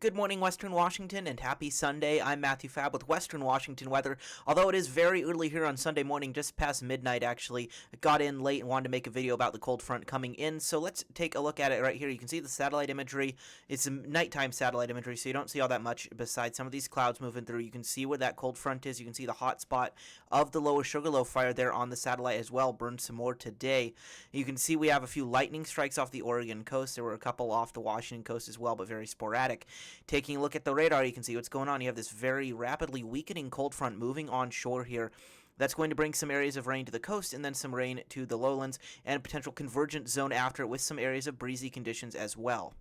Good morning, Western Washington, and happy Sunday. I'm Matthew Fab with Western Washington weather. Although it is very early here on Sunday morning, just past midnight actually, I got in late and wanted to make a video about the cold front coming in. So let's take a look at it right here. You can see the satellite imagery. It's some nighttime satellite imagery, so you don't see all that much besides some of these clouds moving through. You can see where that cold front is. You can see the hot spot of the lower Sugarloaf fire there on the satellite as well. Burned some more today. You can see we have a few lightning strikes off the Oregon coast. There were a couple off the Washington coast as well, but very sporadic. Taking a look at the radar, you can see what's going on. You have this very rapidly weakening cold front moving onshore here. That's going to bring some areas of rain to the coast and then some rain to the lowlands and a potential convergent zone after it with some areas of breezy conditions as well.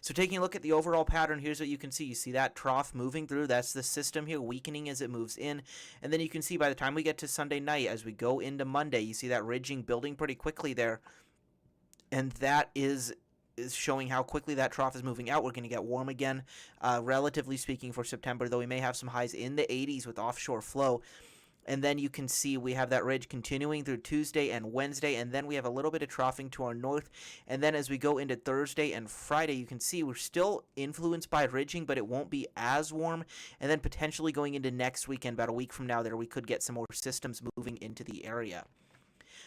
So taking a look at the overall pattern, here's what you can see. You see that trough moving through. That's the system here weakening as it moves in. And then you can see by the time we get to Sunday night, as we go into Monday, you see that ridging building pretty quickly there. And that is showing how quickly that trough is moving out. We're going to get warm again, relatively speaking, for September, though we may have some highs in the 80s with offshore flow. And then you can see we have that ridge continuing through Tuesday and Wednesday, and then we have a little bit of troughing to our north. And then as we go into Thursday and Friday, you can see we're still influenced by ridging, but it won't be as warm. And then potentially going into next weekend, about a week from now, there we could get some more systems moving into the area.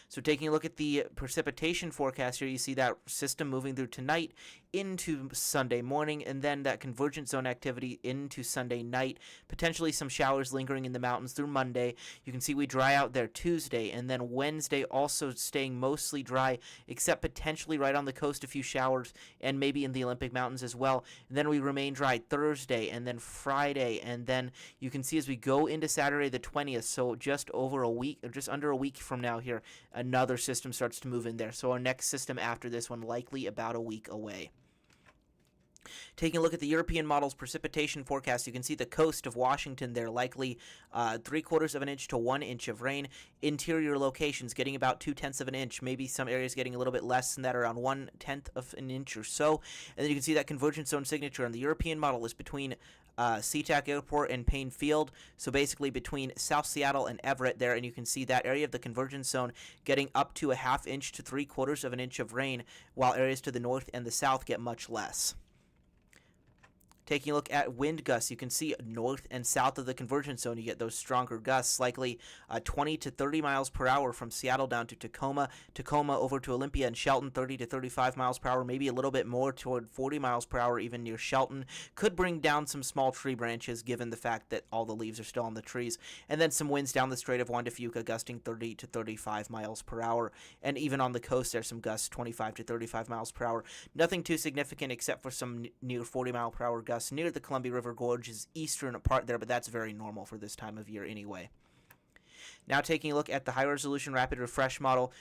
So taking a look at the precipitation forecast here, you see that system moving through tonight into Sunday morning, and then that convergent zone activity into Sunday night. Potentially some showers lingering in the mountains through Monday. You can see we dry out there Tuesday, and then Wednesday also staying mostly dry, except potentially right on the coast a few showers, and maybe in the Olympic Mountains as well. And then we remain dry Thursday, and then Friday, and then you can see as we go into Saturday the 20th, so just over a week, or just under a week from now here, another system starts to move in there. So our next system after this one likely about a week away. Taking a look at the European model's precipitation forecast, you can see the coast of Washington there, likely 3/4 of an inch to 1 inch of rain. Interior locations getting about 2/10 of an inch, maybe some areas getting a little bit less than that, around 1/10 of an inch or so. And then you can see that convergence zone signature on the European model is between SeaTac Airport and Payne Field, so basically between South Seattle and Everett there, and you can see that area of the convergence zone getting up to a 1/2 inch to 3/4 of an inch of rain, while areas to the north and the south get much less. Taking a look at wind gusts, you can see north and south of the convergence zone, you get those stronger gusts, likely 20 to 30 miles per hour from Seattle down to Tacoma, over to Olympia and Shelton, 30 to 35 miles per hour, maybe a little bit more toward 40 miles per hour even near Shelton. Could bring down some small tree branches given the fact that all the leaves are still on the trees. And then some winds down the Strait of Juan de Fuca gusting 30 to 35 miles per hour. And even on the coast there's some gusts 25 to 35 miles per hour. Nothing too significant except for some near 40 mile per hour gusts near the Columbia River Gorge's eastern part there, but that's very normal for this time of year anyway. Now taking a look at the high-resolution rapid refresh model,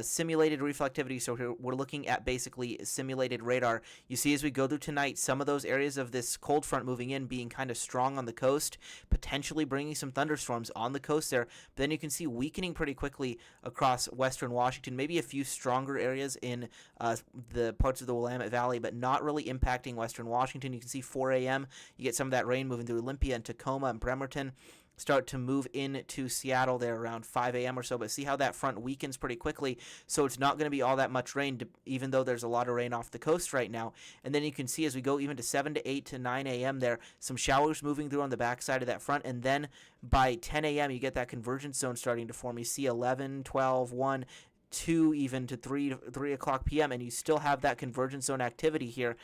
simulated reflectivity, so here we're looking at basically simulated radar. You see as we go through tonight, some of those areas of this cold front moving in being kind of strong on the coast, potentially bringing some thunderstorms on the coast there. But then you can see weakening pretty quickly across western Washington, maybe a few stronger areas in the parts of the Willamette Valley, but not really impacting western Washington. You can see 4 a.m., you get some of that rain moving through Olympia and Tacoma and Bremerton. Start to move into Seattle there around 5 a.m. or so, but see how that front weakens pretty quickly, so it's not going to be all that much rain, even though there's a lot of rain off the coast right now. And then you can see as we go even to 7 to 8 to 9 a.m. there, some showers moving through on the backside of that front, and then by 10 a.m. you get that convergence zone starting to form. You see 11, 12, 1, 2, even to 3 o'clock p.m., and you still have that convergence zone activity here.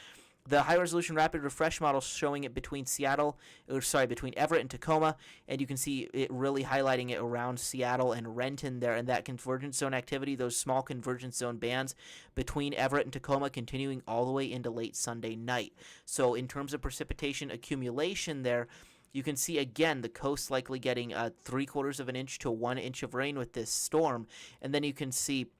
The high-resolution rapid refresh model showing it between between Everett and Tacoma, and you can see it really highlighting it around Seattle and Renton there, and that convergence zone activity, those small convergence zone bands between Everett and Tacoma continuing all the way into late Sunday night. So in terms of precipitation accumulation there, you can see again the coast likely getting 3/4 of an inch to 1 inch of rain with this storm, and then you can see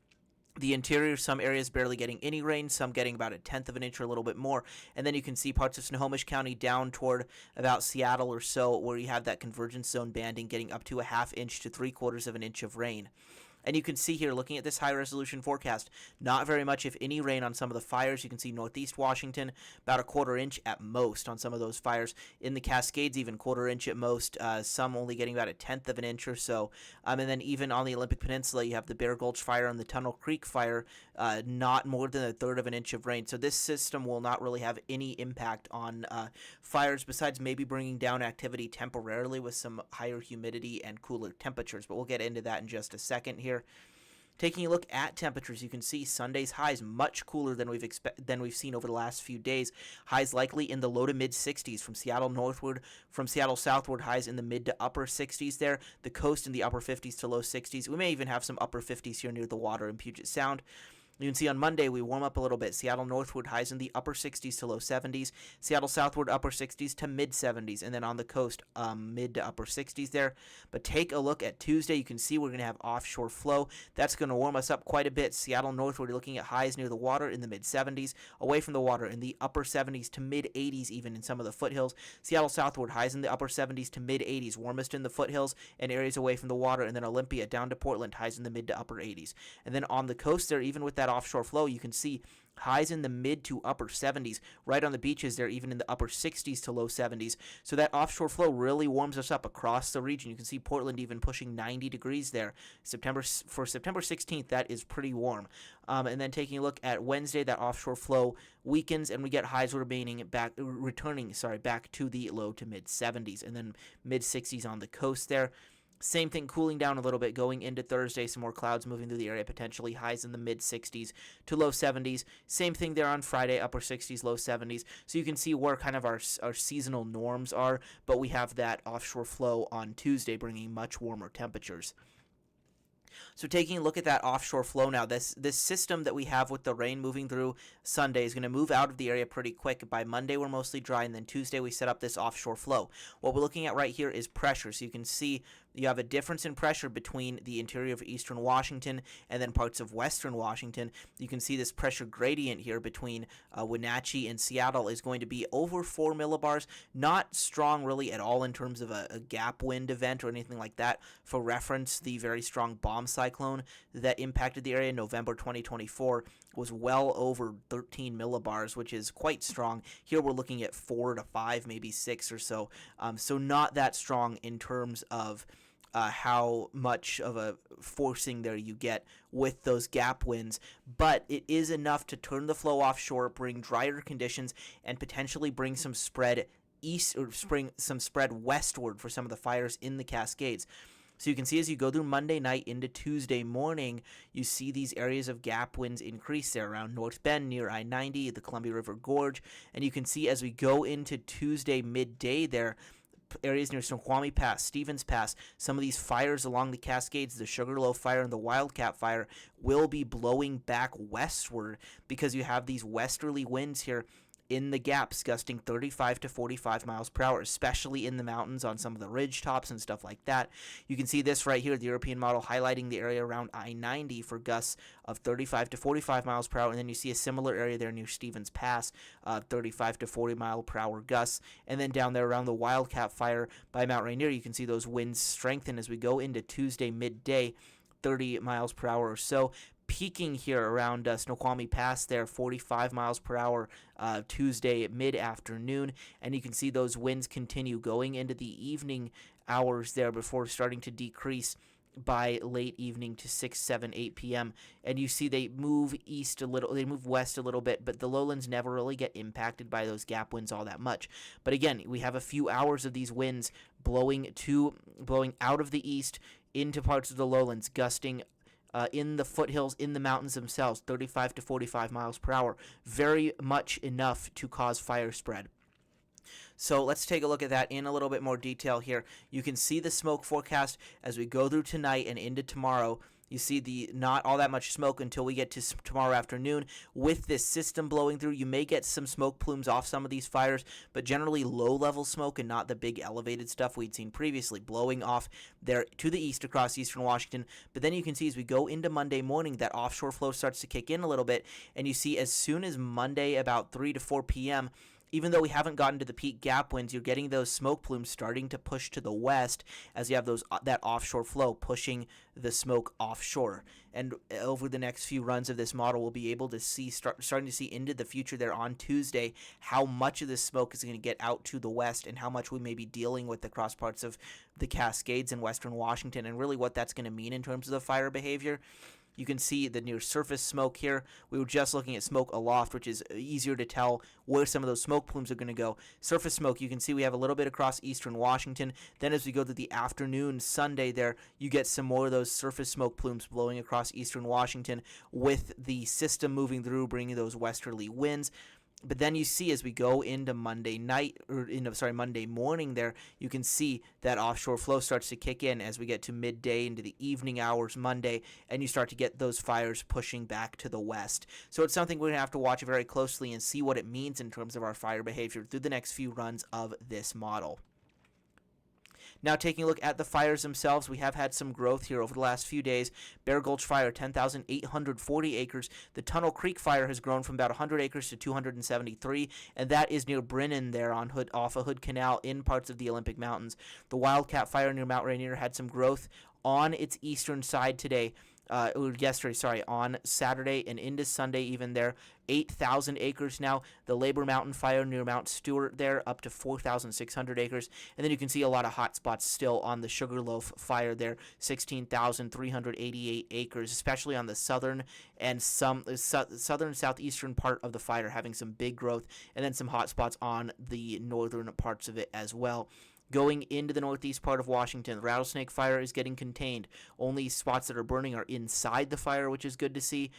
the interior, some areas barely getting any rain, some getting about 1/10 of an inch or a little bit more. And then you can see parts of Snohomish County down toward about Seattle or so, where you have that convergence zone banding getting up to a 1/2 inch to 3/4 of an inch of rain. And you can see here, looking at this high resolution forecast, not very much, if any, rain on some of the fires. You can see northeast Washington, about a quarter inch at most on some of those fires. In the Cascades, even quarter inch at most, some only getting about a tenth of an inch or so. And then even on the Olympic Peninsula, you have the Bear Gulch fire and the Tunnel Creek fire, not more than a third of an inch of rain. So this system will not really have any impact on fires, besides maybe bringing down activity temporarily with some higher humidity and cooler temperatures. But we'll get into that in just a second here. Taking a look at temperatures, you can see Sunday's highs much cooler than we've seen over the last few days. Highs likely in the low to mid 60s from Seattle northward, from Seattle southward, highs in the mid to upper 60s there. The coast in the upper 50s to low 60s. We may even have some upper 50s here near the water in Puget Sound. You can see on Monday we warm up a little bit. Seattle northward, highs in the upper 60s to low 70s. Seattle southward, upper 60s to mid 70s. And then on the coast, mid to upper 60s there. But take a look at Tuesday. You can see we're going to have offshore flow. That's going to warm us up quite a bit. Seattle northward, you're looking at highs near the water in the mid 70s. Away from the water in the upper 70s to mid 80s, even in some of the foothills. Seattle southward, highs in the upper 70s to mid 80s. Warmest in the foothills and areas away from the water. And then Olympia down to Portland, highs in the mid to upper 80s. And then on the coast there, even with that offshore flow, you can see highs in the mid to upper 70s. Right on the beaches, they're even in the upper 60s to low 70s. So that offshore flow really warms us up across the region. You can see Portland even pushing 90 degrees there. For September 16th, that is pretty warm. And then taking a look at Wednesday, that offshore flow weakens, and we get highs returning back to the low to mid 70s, and then mid 60s on the coast there. Same thing, cooling down a little bit going into Thursday. Some more clouds moving through the area, potentially highs in the mid 60s to low 70s. Same thing there on Friday, upper 60s, low 70s. So you can see where kind of our seasonal norms are, but we have that offshore flow on Tuesday bringing much warmer temperatures. So taking a look at that offshore flow now, this system that we have with the rain moving through Sunday is going to move out of the area pretty quick. By Monday, we're mostly dry, and then Tuesday we set up this offshore flow. What we're looking at right here is pressure. So you can see you have a difference in pressure between the interior of eastern Washington and then parts of western Washington. You can see this pressure gradient here between Wenatchee and Seattle is going to be over 4 millibars. Not strong really at all in terms of a gap wind event or anything like that. For reference, the very strong bomb cyclone that impacted the area in November 2024 was well over 13 millibars, which is quite strong. Here we're looking at 4 to 5, maybe 6 or so. So not that strong in terms of how much of a forcing there you get with those gap winds, but it is enough to turn the flow offshore, bring drier conditions, and potentially bring some spread east or bring some spread westward for some of the fires in the Cascades. So you can see as you go through Monday night into Tuesday morning, you see these areas of gap winds increase there around North Bend near I-90, the Columbia River Gorge, and you can see as we go into Tuesday midday there, areas near Snoqualmie Pass, Stevens Pass, some of these fires along the Cascades, the Sugarloaf Fire and the Wildcat Fire, will be blowing back westward because you have these westerly winds here in the gaps gusting 35 to 45 miles per hour, especially in the mountains on some of the ridge tops and stuff like that. You can see this right here, the European model highlighting the area around I-90 for gusts of 35 to 45 miles per hour, and then you see a similar area there near Stevens Pass, 35 to 40 mile per hour gusts, and then down there around the Wildcat Fire by Mount Rainier, you can see those winds strengthen as we go into Tuesday midday, 30 miles per hour or so. Peaking here around Snoqualmie Pass there, 45 miles per hour Tuesday mid-afternoon, and you can see those winds continue going into the evening hours there before starting to decrease by late evening to 6, 7, 8 p.m. And you see they move east a little, they move west a little bit, but the lowlands never really get impacted by those gap winds all that much. But again, we have a few hours of these winds blowing out of the east into parts of the lowlands, gusting in the foothills, in the mountains themselves, 35 to 45 miles per hour. Very much enough to cause fire spread. So let's take a look at that in a little bit more detail here. You can see the smoke forecast as we go through tonight and into tomorrow. You see the not all that much smoke until we get to tomorrow afternoon. With this system blowing through, you may get some smoke plumes off some of these fires, but generally low-level smoke and not the big elevated stuff we'd seen previously blowing off there to the east across eastern Washington. But then you can see as we go into Monday morning, that offshore flow starts to kick in a little bit, and you see as soon as Monday about 3 to 4 p.m., even though we haven't gotten to the peak gap winds, you're getting those smoke plumes starting to push to the west as you have that offshore flow pushing the smoke offshore. And over the next few runs of this model, we'll be able to see starting to see into the future there on Tuesday how much of this smoke is going to get out to the west and how much we may be dealing with across parts of the Cascades in western Washington, and really what that's going to mean in terms of the fire behavior. You can see the near surface smoke here. We were just looking at smoke aloft, which is easier to tell where some of those smoke plumes are going to go. Surface smoke, you can see we have a little bit across eastern Washington. Then as we go to the afternoon, Sunday there, you get some more of those surface smoke plumes blowing across eastern Washington with the system moving through, bringing those westerly winds. But then you see as we go into Monday morning there, you can see that offshore flow starts to kick in as we get to midday into the evening hours Monday, and you start to get those fires pushing back to the west. So it's something we're going to have to watch very closely and see what it means in terms of our fire behavior through the next few runs of this model. Now, taking a look at the fires themselves, we have had some growth here over the last few days. Bear Gulch Fire, 10,840 acres. The Tunnel Creek Fire has grown from about 100 acres to 273, and that is near Brennan there off of Hood Canal in parts of the Olympic Mountains. The Wildcat Fire near Mount Rainier had some growth on its eastern side today. On Saturday and into Sunday even there, 8,000 acres now. The Labor Mountain Fire near Mount Stewart there, up to 4,600 acres. And then you can see a lot of hot spots still on the Sugarloaf Fire there, 16,388 acres, especially on the southern and southern southeastern part of the fire, having some big growth, and then some hot spots on the northern parts of it as well. Going into the northeast part of Washington, the Rattlesnake Fire is getting contained. Only spots that are burning are inside the fire, which is good to see.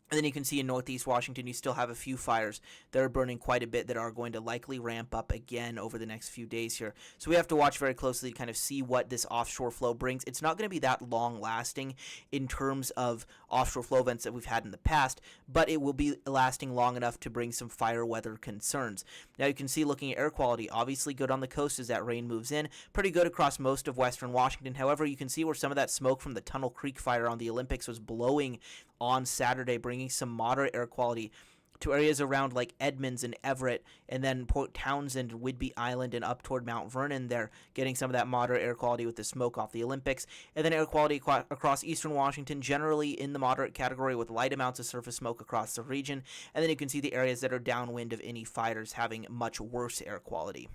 And then you can see in northeast Washington, you still have a few fires that are burning quite a bit that are going to likely ramp up again over the next few days here. So we have to watch very closely to kind of see what this offshore flow brings. It's not going to be that long lasting in terms of offshore flow events that we've had in the past, but it will be lasting long enough to bring some fire weather concerns. Now you can see looking at air quality, obviously good on the coast as that rain moves in, pretty good across most of western Washington. However, you can see where some of that smoke from the Tunnel Creek Fire on the Olympics was blowing on Saturday, bringing some moderate air quality to areas around like Edmonds and Everett, and then Port Townsend, Whidbey Island, and up toward Mount Vernon there, getting some of that moderate air quality with the smoke off the Olympics. And then air quality across eastern Washington, generally in the moderate category with light amounts of surface smoke across the region. And then you can see the areas that are downwind of any fires having much worse air quality.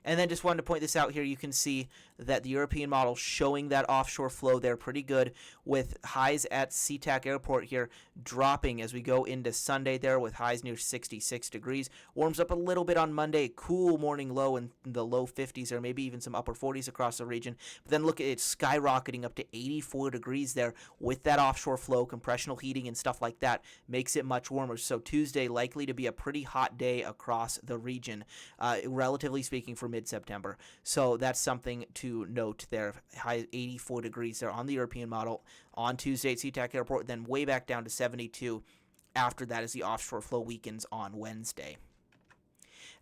And then just wanted to point this out here. You can see that the European model showing that offshore flow there pretty good, with highs at SeaTac Airport here dropping as we go into Sunday there with highs near 66 degrees. Warms up a little bit on Monday, cool morning low in the low 50s or maybe even some upper 40s across the region. But then look at it skyrocketing up to 84 degrees there with that offshore flow, compressional heating and stuff like that makes it much warmer. So Tuesday likely to be a pretty hot day across the region, relatively speaking, for mid-September. So that's something to note there. High 84 degrees there on the European model on Tuesday at SeaTac Airport, then way back down to 72 after that as the offshore flow weakens on Wednesday.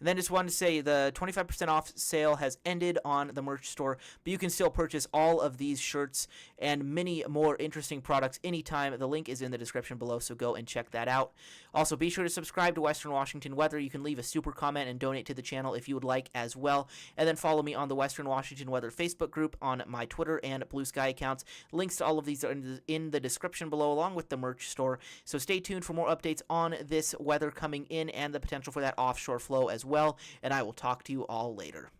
And then just wanted to say the 25% off sale has ended on the merch store, but you can still purchase all of these shirts and many more interesting products anytime. The link is in the description below, so go and check that out. Also, be sure to subscribe to Western Washington Weather. You can leave a super comment and donate to the channel if you would like as well. And then follow me on the Western Washington Weather Facebook group, on my Twitter and Blue Sky accounts. Links to all of these are in the description below, along with the merch store. So stay tuned for more updates on this weather coming in and the potential for that offshore flow as well. And I will talk to you all later.